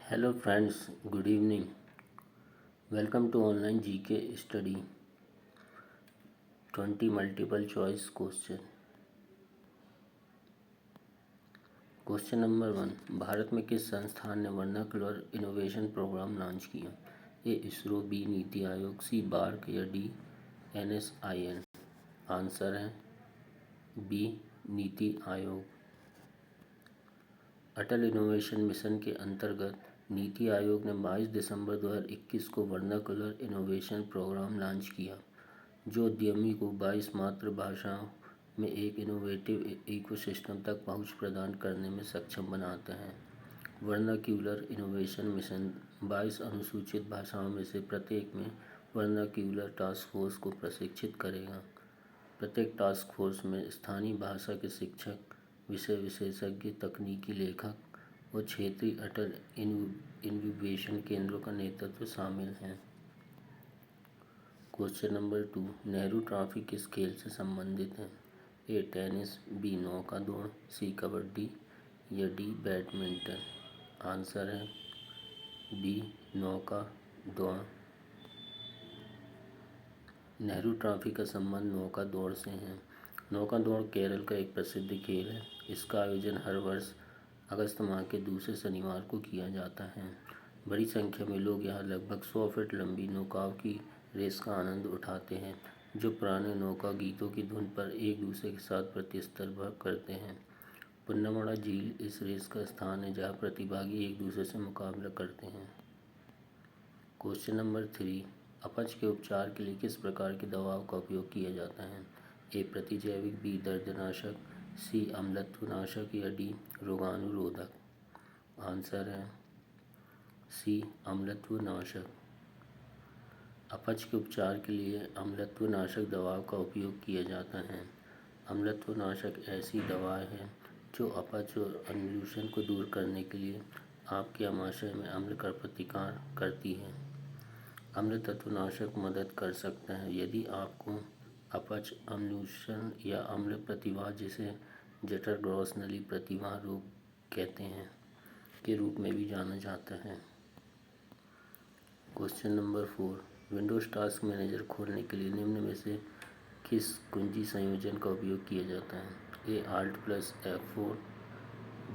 Hello friends, good evening. Welcome to online GK study 20 multiple choice question. Question number 1, Bharat में किस संस्थान ने vernacular innovation programme launch किया? ए ISRO, B NITI Aayog, सी bark या D NSIN? Answer है B NITI Aayog. अटल innovation mission के अंतर्गत नीति आयोग ने 22 दिसंबर 2021 को वर्नाक्युलर इनोवेशन प्रोग्राम लॉन्च किया, जो उद्यमी को 22 मातृभाषाओं में एक इनोवेटिव इकोसिस्टम तक पहुंच प्रदान करने में सक्षम बनाता है। वर्नाक्युलर इनोवेशन मिशन 22 अनुसूचित भाषाओं में से प्रत्येक में वर्नाक्युलर टास्क फोर्स को प्रशिक्षित करेगा। प्रत्येक टास्क फोर्स में स्थानीय भाषा के शिक्षक, विषय विशेषज्ञ, तकनीकी लेखक और क्षेत्रीय अटल इनोवेशन केंद्रों का नेतृत्व शामिल है। क्वेश्चन नंबर 2, नेहरू ट्रॉफी किस खेल से संबंधित है? ए टेनिस, बी नौका दौड़, सी कबड्डी या डी बैडमिंटन? आंसर है बी नौका दौड़। नेहरू ट्रॉफी का संबंध नौका दौड़ से है। नौका दौड़ केरल का एक प्रसिद्ध खेल है। इसका आयोजन हर वर्ष अगस्त माह के दूसरे शनिवार को किया जाता है। बड़ी संख्या में लोग यहाँ लगभग 100 फीट लंबी नौकाओं की रेस का आनंद उठाते हैं, जो पुराने नौका गीतों की धुन पर एक दूसरे के साथ प्रतिस्पर्धा करते हैं। पुन्नावाड़ा झील इस रेस का स्थान है, जहाँ प्रतिभागी एक दूसरे से मुकाबला करते हैं। क्वेश्चन नंबर 3, अपच के उपचार के लिए किस प्रकार की दवाओं का उपयोग किया जाता है? ए प्रतिजैविक, बी दर्दनाशक, सी अम्लत्वनाशक या डी रोगाणुरोधक? आंसर है सी अम्लत्वनाशक। अपच के उपचार के लिए अम्लत्वनाशक दवाओं का उपयोग किया जाता है। अम्लत्वनाशक ऐसी दवाएं हैं जो अपच और इन्फ्लूशन को दूर करने के लिए आपके आमाशय में अम्ल का प्रतिकार करती है। अम्लतत्वनाशक मदद कर सकता है यदि आपको अपच, इन्फ्लूशन या अम्ल प्रतिवाह, जिसे जठर ग्रॉस नली प्रतिवाह रोग कहते हैं, के रूप में भी जाना जाता है। Question number 4, Windows task manager खोलने के लिए निम्न में से किस कुंजी संयोजन का उपयोग किया जाता है? ए Alt+F4,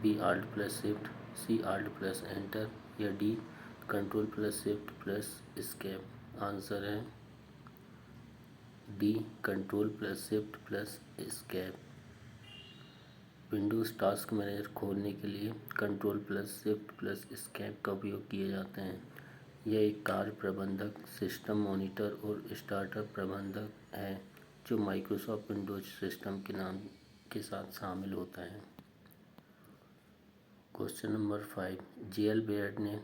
बी Alt+Shift, सी Alt+Enter या डी Ctrl+Shift+Escape? आंसर है D Ctrl+Shift+Escape। Windows task manager खोलने के लिए Ctrl+Shift+Escape का उपयोग किया जाता है। यह एक कार्य प्रबंधक, सिस्टम मॉनिटर और स्टार्टअप प्रबंधक है, जो माइक्रोसॉफ्ट विंडोज सिस्टम के नाम के साथ शामिल होता है। Question number 5, J.L. बेयर्ड ने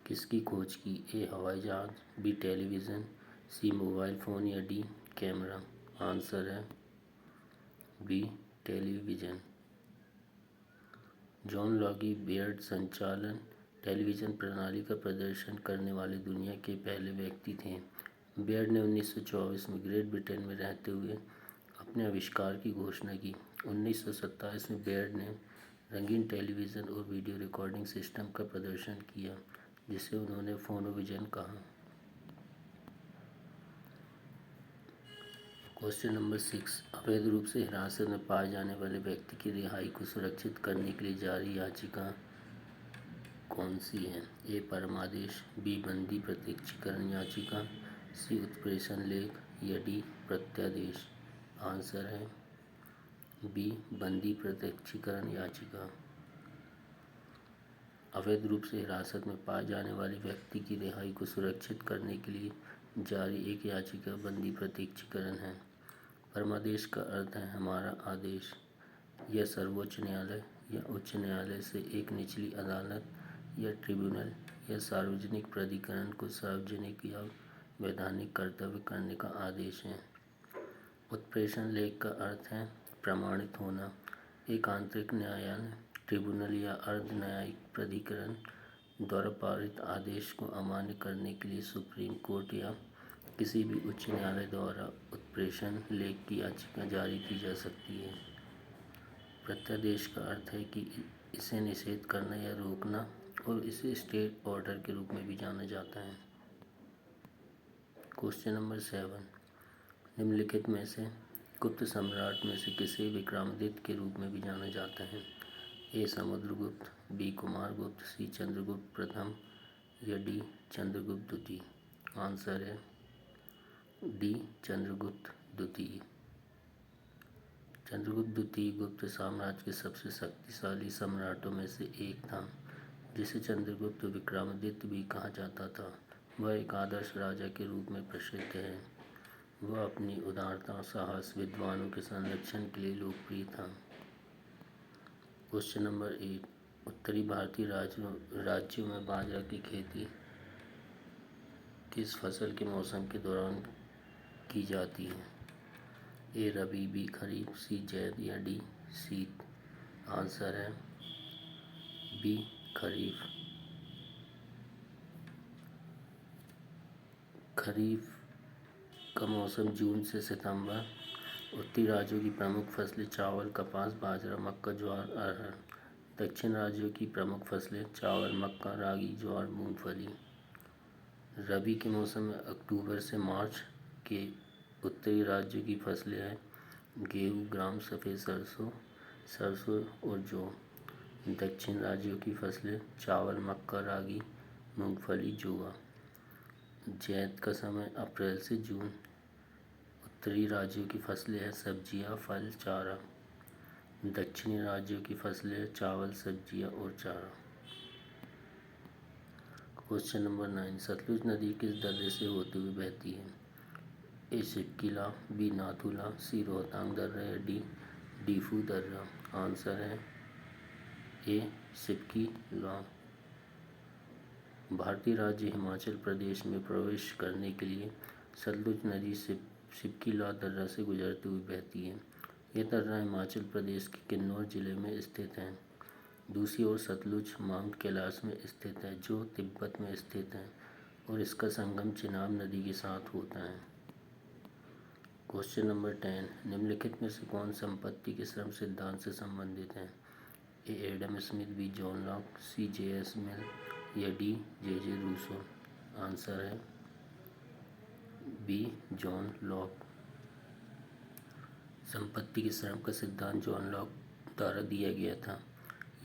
किसकी खोज की? ए हवाई जहाज, बी टेलीविज़न, सी मोबाइल फ़ोन या डी कैमरा? आंसर है बी टेलीविज़न। जॉन लॉगी बेयर्ड संचालन टेलीविज़न प्रणाली का प्रदर्शन करने वाले दुनिया के पहले व्यक्ति थे। बेयर्ड ने 1924 में ग्रेट ब्रिटेन में रहते हुए अपने आविष्कार की घोषणा की। 1927 में बेयर्ड ने रंगीन टेलीविज़न और वीडियो रिकॉर्डिंग सिस्टम का प्रदर्शन किया, जिसे उन्होंने फोनोविजन कहा। क्वेश्चन नंबर 6, अवैध रूप से हिरासत में पाए जाने वाले व्यक्ति की रिहाई को सुरक्षित करने के लिए जारी याचिका कौन सी है? ए परमादेश, बी बंदी प्रत्यक्षीकरण याचिका, सी उत्प्रेषण लेख या डी प्रत्यादेश? आंसर है बी बंदी प्रत्यक्षीकरण याचिका। अवैध रूप से हिरासत में पाए जाने वाले व्यक्ति की रिहाई को सुरक्षित करने के लिए जारी एक याचिका बंदी प्रत्यक्षीकरण है। परमादेश का अर्थ है हमारा आदेश। यह सर्वोच्च न्यायालय या उच्च न्यायालय से एक निचली अदालत या ट्रिब्यूनल या सार्वजनिक प्राधिकरण को सार्वजनिक या वैधानिक कर्तव्य करने का आदेश है। उत्प्रेषण लेख का अर्थ है प्रमाणित होना। एक आंतरिक न्यायालय, ट्रिब्यूनल या अर्ध न्यायिक प्राधिकरण द्वारा पारित आदेश को अमान्य करने के लिए सुप्रीम कोर्ट या किसी भी उच्च न्यायालय द्वारा उत्प्रेषण लेख की याचिका जारी की जा सकती है। प्रत्यादेश का अर्थ है कि इसे निषेध करना या रोकना और इसे स्टेट ऑर्डर के रूप में भी जाना जाता है। क्वेश्चन नंबर 7, निम्नलिखित में से गुप्त सम्राट में से किसे विक्रमादित्य के रूप में भी जाना जाता है? ए समुद्रगुप्त, बी कुमारगुप्त, सी चंद्रगुप्त प्रथम या डी चंद्रगुप्त द्वितीय। आंसर है डी चंद्रगुप्त द्वितीय। चंद्रगुप्त द्वितीय गुप्त साम्राज्य के सबसे शक्तिशाली सम्राटों में से एक था, जिसे चंद्रगुप्त विक्रमादित्य भी कहा जाता था। वह एक आदर्श राजा के रूप में प्रसिद्ध है। वह अपनी उदारता, साहस, विद्वानों के संरक्षण के लिए लोकप्रिय था। क्वेश्चन नंबर 8, उत्तरी भारतीय राज्यों में बाजरा की खेती किस फसल के मौसम के दौरान की जाती है? ए रबी, बी खरीफ, सी जैद या डी शीत। आंसर है बी खरीफ। खरीफ का मौसम जून से सितंबर। उत्तरी राज्यों की प्रमुख फसलें चावल, कपास, बाजरा, मक्का, ज्वार, अरहर। दक्षिण राज्यों की प्रमुख फसलें चावल, मक्का, रागी, ज्वार, मूंगफली। रबी के मौसम में अक्टूबर से मार्च के उत्तरी राज्यों की फसलें हैं गेहूँ, ग्राम, सफ़ेद सरसों और जौ। दक्षिण राज्यों की फसलें चावल, मक्का, रागी, मूंगफली, जुआ। जैद का समय अप्रैल से जून। उत्तरी राज्यों की फसलें हैं सब्जियां, फल, चारा। दक्षिणी राज्यों की फसलें चावल, सब्जियां और चारा। क्वेश्चन नंबर 9, सतलुज नदी किस दर्रे से होते हुए बहती है? ए शिप्कीला, बी नाथुला, सी रोहतांग दर्रा या डी डीफू दर्रा। आंसर है ए शिप्कीला। भारतीय राज्य हिमाचल प्रदेश में प्रवेश करने के लिए सतलुज नदी शिप्कीला दर्रा से गुजरते हुए बहती है। यह दर्रा हिमाचल प्रदेश के किन्नौर जिले में स्थित है। दूसरी ओर सतलुज माउंट कैलाश में स्थित है, जो तिब्बत में स्थित है, और इसका संगम चिनाब नदी के साथ होता है। क्वेश्चन नंबर 10, निम्नलिखित में से कौन संपत्ति के श्रम सिद्धांत से संबंधित है? A Adam Smith, B John Locke, C J S. Mill या डी जे रूसो। आंसर है बी जॉन लॉक। संपत्ति के श्रम का सिद्धांत जॉन लॉक द्वारा दिया गया था।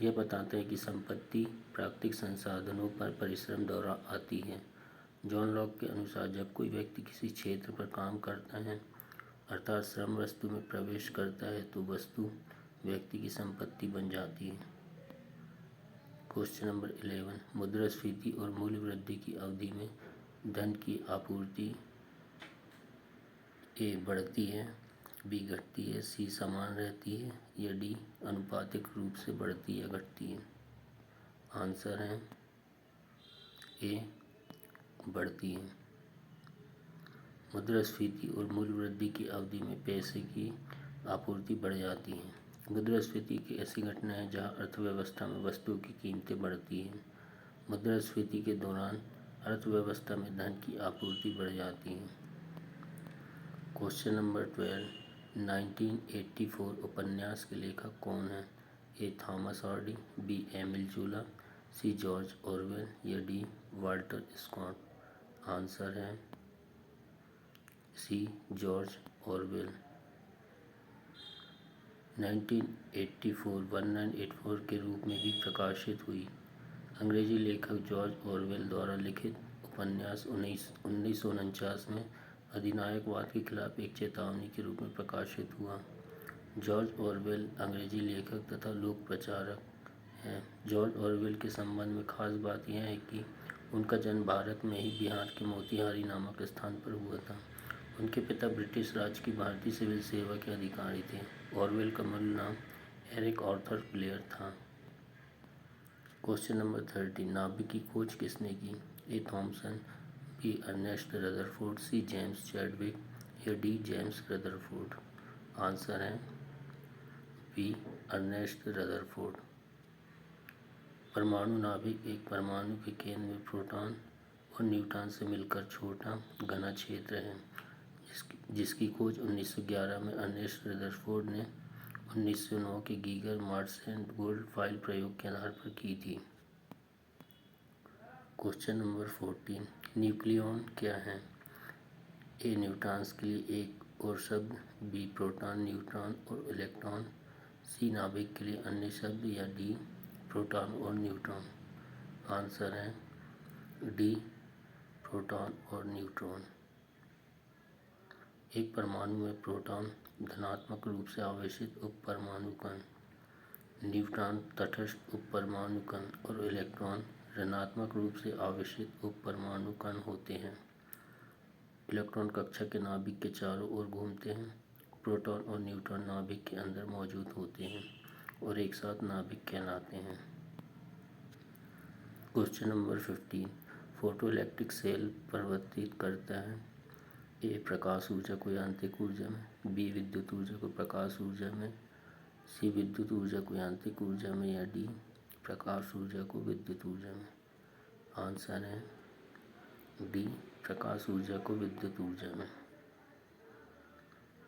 यह बताता है कि संपत्ति प्राकृतिक संसाधनों पर परिश्रम द्वारा आती है। जॉन लॉक के अनुसार जब कोई व्यक्ति किसी क्षेत्र पर काम करता है, अर्थात श्रम वस्तु में प्रवेश करता है, तो वस्तु व्यक्ति की संपत्ति बन जाती है। क्वेश्चन नंबर 11, मुद्रास्फीति और मूल्य वृद्धि की अवधि में धन की आपूर्ति ए बढ़ती है, बी घटती है, सी समान रहती है या डी अनुपातिक रूप से बढ़ती या घटती है। आंसर है ए बढ़ती है। मुद्रास्फीति और मूल्य वृद्धि की अवधि में पैसे की आपूर्ति बढ़ जाती है। मुद्रास्फीति की ऐसी घटना है जहां अर्थव्यवस्था में वस्तुओं की कीमतें बढ़ती हैं। मुद्रास्फीति के दौरान अर्थव्यवस्था में धन की आपूर्ति बढ़ जाती है। क्वेश्चन नंबर 12, 1984 उपन्यास के लेखक कौन है? ए थॉमस हार्डी, बी एमिल जोला, सी जॉर्ज ऑरवेल या डी वाल्टर स्कॉट। आंसर है सी जॉर्ज ऑरवेल। 1984 के रूप में भी प्रकाशित हुई अंग्रेजी लेखक जॉर्ज ऑरवेल द्वारा लिखित उपन्यास 1949 में अधिनायकवाद के खिलाफ एक चेतावनी के रूप में प्रकाशित हुआ। जॉर्ज ऑरवेल अंग्रेजी लेखक तथा लोक प्रचारक हैं। जॉर्ज ऑरवेल के संबंध में खास बात यह है कि उनका जन्म भारत में ही बिहार के मोतिहारी नामक स्थान पर हुआ था। उनके पिता ब्रिटिश राज की भारतीय सिविल सेवा के अधिकारी थे। ऑरवेल का मूल नाम एरिक आर्थर ब्लेयर था। क्वेश्चन नंबर 13, नाभिक की खोज किसने की? A Thomson, B Ernest Rutherford, C James Chadwick या डी जेम्स रदरफोर्ड। आंसर है बी अर्नेस्ट रदरफोर्ड। परमाणु नाभिक एक परमाणु के केंद्र में प्रोटॉन और न्यूट्रॉन से मिलकर छोटा घना क्षेत्र है, जिसकी खोज 1911 में अर्नेस्ट रदरफोर्ड ने 1909 के गीगर मार्टसैंड गोल्ड फाइल प्रयोग के आधार पर की थी। क्वेश्चन नंबर 14, न्यूक्लियॉन क्या है? ए न्यूट्रॉन्स के लिए एक और शब्द, बी प्रोटॉन, न्यूट्रॉन और इलेक्ट्रॉन, सी नाभिक के लिए अन्य शब्द, या डी प्रोटॉन और न्यूट्रॉन। आंसर है डी प्रोटॉन और न्यूट्रॉन। एक परमाणु में प्रोटॉन धनात्मक रूप से आवेशित उप परमाणु कण, न्यूट्रॉन तटस्थ उप परमाणु कण और इलेक्ट्रॉन ऋणात्मक रूप से आवेशित उप परमाणु कण होते हैं। इलेक्ट्रॉन कक्षा के नाभिक के चारों ओर घूमते हैं। प्रोटॉन और न्यूट्रॉन नाभिक के अंदर मौजूद होते हैं और एक साथ नाभिक कहलाते हैं। क्वेश्चन नंबर 15, फोटोइलेक्ट्रिक सेल परिवर्तित करता है? ए प्रकाश ऊर्जा को यांत्रिक ऊर्जा में, बी विद्युत ऊर्जा को प्रकाश ऊर्जा में, सी विद्युत ऊर्जा को यांत्रिक ऊर्जा में, या डी प्रकाश ऊर्जा को विद्युत ऊर्जा में। आंसर है डी प्रकाश ऊर्जा को विद्युत ऊर्जा में।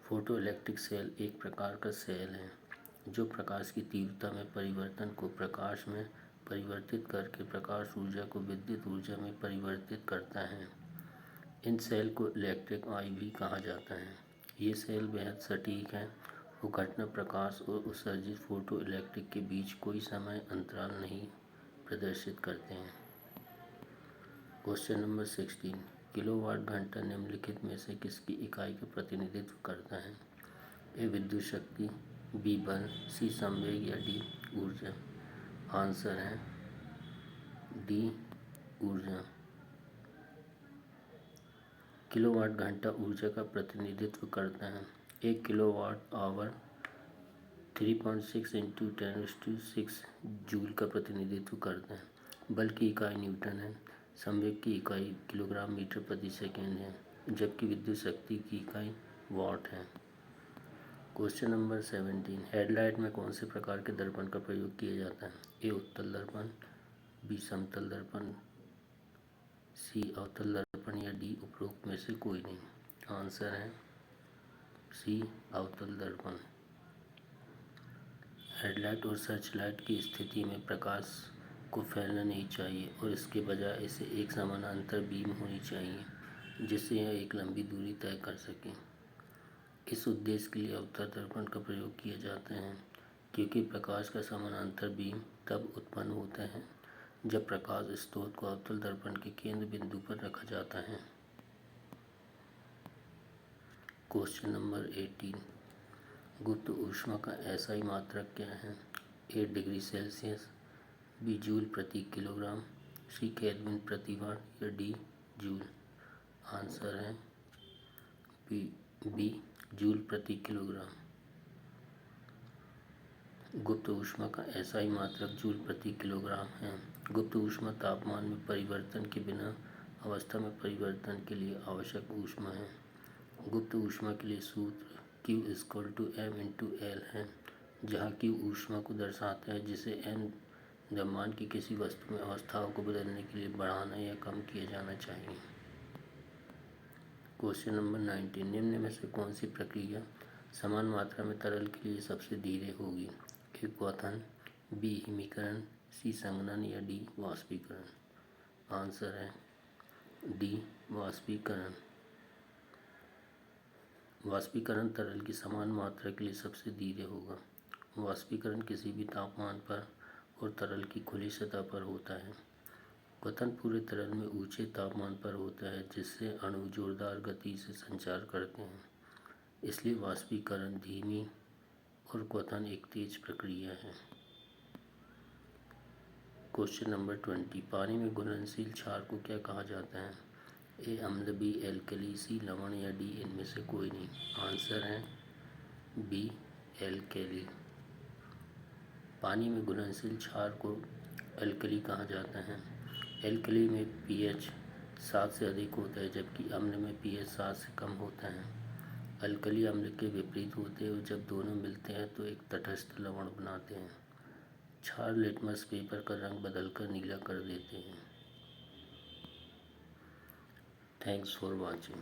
फोटोइलेक्ट्रिक सेल एक प्रकार का सेल है जो प्रकाश की तीव्रता में परिवर्तन को प्रकाश में परिवर्तित करके प्रकाश ऊर्जा को विद्युत ऊर्जा में परिवर्तित करता है। इन सेल को इलेक्ट्रिक आई भी कहा जाता है। ये सेल बेहद सटीक हैं। वो घटना प्रकाश और उत्सर्जित फोटोइलेक्ट्रिक के बीच कोई समय अंतराल नहीं प्रदर्शित करते हैं। क्वेश्चन नंबर 16, किलोवाट घंटा निम्नलिखित में से किसकी इकाई का प्रतिनिधित्व करता है? ए विद्युत शक्ति, बी बल, सी संवेग, या डी ऊर्जा। आंसर है डी ऊर्जा। किलोवाट घंटा ऊर्जा का प्रतिनिधित्व करता है। 1 किलोवाट आवर 3.6 × 10⁶ जूल का प्रतिनिधित्व करता है। बल की इकाई न्यूटन है। संवेग की इकाई किलोग्राम मीटर प्रति सेकेंड है, जबकि विद्युत शक्ति की इकाई वाट है। क्वेश्चन नंबर 17, हेडलाइट में कौन से प्रकार के दर्पण का प्रयोग किया जाता है? ए उत्तल दर्पण, बी समतल दर्पण, सी अवतल दर्पण, या डी उपरोक्त में से कोई नहीं। आंसर है सी अवतल दर्पण। हेडलाइट और सर्चलाइट की स्थिति में प्रकाश को फैलना नहीं चाहिए और इसके बजाय इसे एक समानांतर बीम होनी चाहिए जिससे यह एक लंबी दूरी तय कर सके। इस उद्देश्य के लिए अवतल दर्पण का प्रयोग किया जाता है क्योंकि प्रकाश का समानांतर बीम तब उत्पन्न होता है जब प्रकाश स्रोत को अवतल दर्पण के केंद्र बिंदु पर रखा जाता है। क्वेश्चन नंबर 18, गुप्त ऊष्मा का एसआई मात्रक क्या है? ए डिग्री सेल्सियस, बी जूल प्रति किलोग्राम, सी केल्विन प्रति वाट, या डी जूल। आंसर है बी जूल प्रति किलोग्राम। गुप्त ऊष्मा का एसआई मात्रक जूल प्रति किलोग्राम है। गुप्त ऊष्मा तापमान में परिवर्तन के बिना अवस्था में परिवर्तन के लिए आवश्यक ऊष्मा है। गुप्त ऊष्मा के लिए सूत्र Q = m/L है, जहाँ Q ऊष्मा को दर्शाता है जिसे m द्रव्यमान की किसी वस्तु में अवस्थाओं को बदलने के लिए बढ़ाना या कम किया जाना चाहिए। क्वेश्चन नंबर 19, निम्न में से कौन सी प्रक्रिया समान मात्रा में तरल के लिए सबसे धीरे होगी? ए क्वथन, बी हिमीकरण, सी संघनन, या डी वाष्पीकरण। आंसर है डी वाष्पीकरण। वाष्पीकरण तरल की समान मात्रा के लिए सबसे धीरे होगा। वाष्पीकरण किसी भी तापमान पर और तरल की खुली सतह पर होता है। क्वथन पूरे तरल में ऊंचे तापमान पर होता है जिससे अणु जोरदार गति से संचार करते हैं, इसलिए वाष्पीकरण धीमी और क्वथन एक तेज प्रक्रिया है। क्वेश्चन नंबर 20, पानी में घुलनशील क्षार को क्या कहा जाता है? ए अम्ल, बी एल्कली, सी लवण, या डी इनमें से कोई नहीं। आंसर है बी एल्कली। पानी में घुलनशील क्षार को एल्कली कहा जाता है। एल्कली में pH 7 से अधिक होता है जबकि अम्ल में pH 7 से कम होता है। अल्कली अम्ल के विपरीत होते हैं और जब दोनों मिलते हैं तो एक तटस्थ लवण बनाते हैं। क्षार लिटमस पेपर का रंग बदलकर नीला कर देते हैं। Thanks for watching.